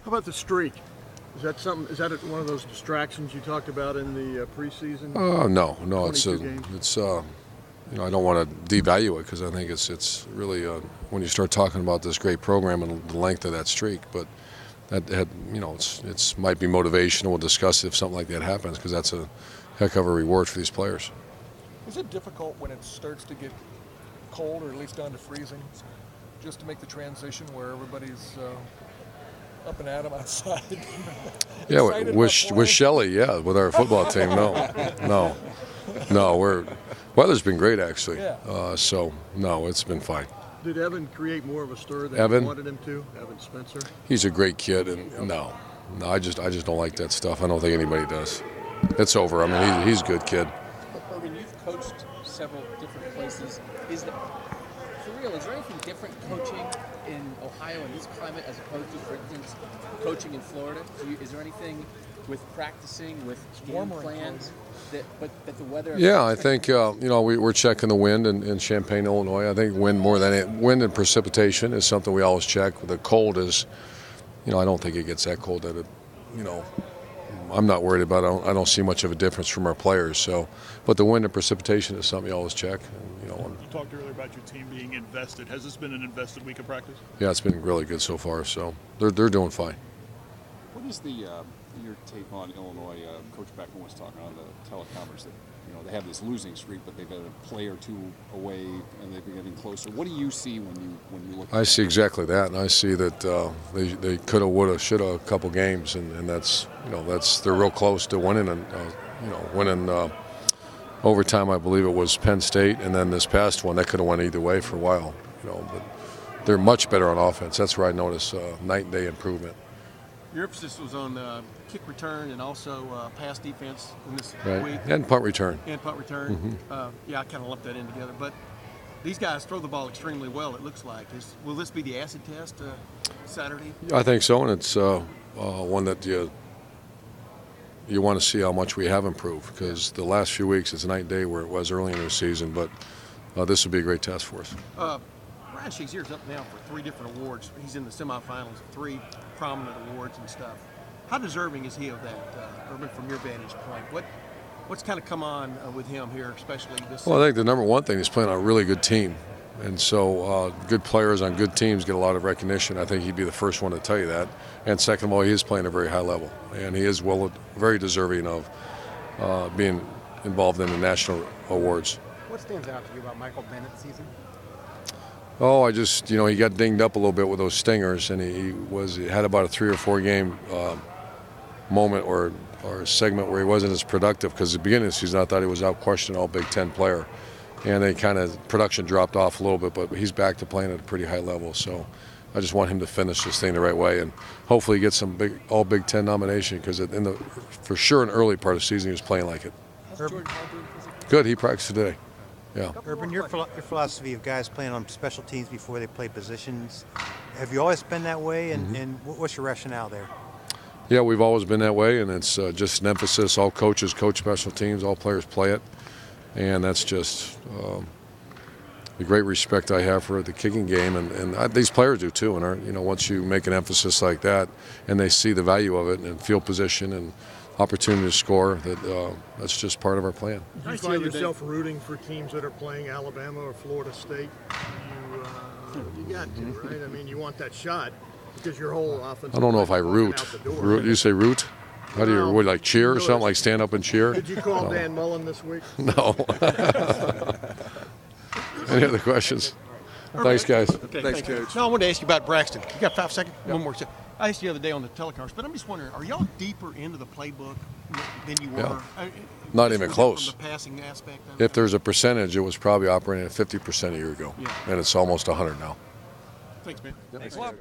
How about the streak? Is that something? Is that one of those distractions you talked about in the preseason? No. It's I don't want to devalue it because I think it's really when you start talking about this great program and the length of that streak. But that had it's might be motivational. We'll discuss it if something like that happens because that's a heck of a reward for these players. Is it difficult when it starts to get cold or at least down to freezing, just to make the transition where everybody's up and at 'em outside? Yeah, with Shelley, yeah, with our football team, no. Weather's been great actually. Yeah. So no, it's been fine. Did Evan create more of a stir than Evan? you wanted him to? Evan Spencer? He's a great kid, and no, I just don't like that stuff. I don't think anybody does. It's over. I mean, he's a good kid. Urban, you've coached several different places. Is there anything different coaching in Ohio in this climate as opposed to, for instance, coaching in Florida? Is there anything with practicing, with game plans, that the weather? Yeah, I think we're checking the wind in Champaign, Illinois. I think wind and precipitation is something we always check. The cold is, I don't think it gets that cold that it, I'm not worried about it. I don't see much of a difference from our players. So, but the wind and precipitation is something you always check. And, you talked earlier about your team being invested. Has this been an invested week of practice? Yeah, it's been really good so far. So they're doing fine. What is your take on Illinois? Coach Beckman was talking on the teleconference that they have this losing streak, but they've got a play or two away, and they've been getting closer. What do you see when you look? I see exactly that, and I see that they could have, would have, should have a couple games, and that's they're real close to winning, and winning overtime. I believe it was Penn State, and then this past one that could have went either way for a while. But they're much better on offense. That's where I notice night and day improvement. Your emphasis was on kick return and also pass defense in this week. And punt return. And punt return. I kind of lumped that in together. But these guys throw the ball extremely well, it looks like. Will this be the acid test Saturday? I think so, and it's one that you want to see how much we have improved because the last few weeks it's night and day where it was early in the season, but this will be a great test for us. Ryan Shazier's up now for 3 different awards. He's in the semifinals of 3 prominent awards and stuff. How deserving is he of that, Urban, from your vantage point? What's kind of come on with him here, especially this season? Well, I think the number one thing is playing on a really good team. And so good players on good teams get a lot of recognition. I think he'd be the first one to tell you that. And second of all, he is playing at a very high level. And he is very deserving of being involved in the national awards. What stands out to you about Michael Bennett's season? Oh, I just, he got dinged up a little bit with those stingers, and he had about a 3 or 4 game moment or segment where he wasn't as productive because at the beginning of the season I thought he was out questioning all Big Ten player, and they kind of production dropped off a little bit, but he's back to playing at a pretty high level. So I just want him to finish this thing the right way and hopefully get some all Big Ten nomination because for sure in the early part of the season he was playing like it. Good, he practiced today. Yeah. Urban, your philosophy of guys playing on special teams before they play positions, have you always been that way, and what's your rationale there? Yeah, we've always been that way, and it's just an emphasis. All coaches coach special teams, all players play it, and that's just the great respect I have for the kicking game, and these players do too. And once you make an emphasis like that, and they see the value of it and field position and opportunity to score, that's just part of our plan. Do you find yourself rooting for teams that are playing Alabama or Florida State? You got to, right? I mean, you want that shot because your whole offense. I don't know if I root. You say root? How do you like cheer or something, like stand up and cheer? Did you call Dan Mullen this week? No. Any other questions? Thanks, guys. Okay, thanks, Coach. No, I wanted to ask you about Braxton. You got 5 seconds? One more second. I asked you the other day on the teleconference, but I'm just wondering, are y'all deeper into the playbook than you were? Yeah. Not even close. From the passing aspect of if there's a percentage, it was probably operating at 50% a year ago, and it's almost 100 now. Thanks, man. Thanks a lot.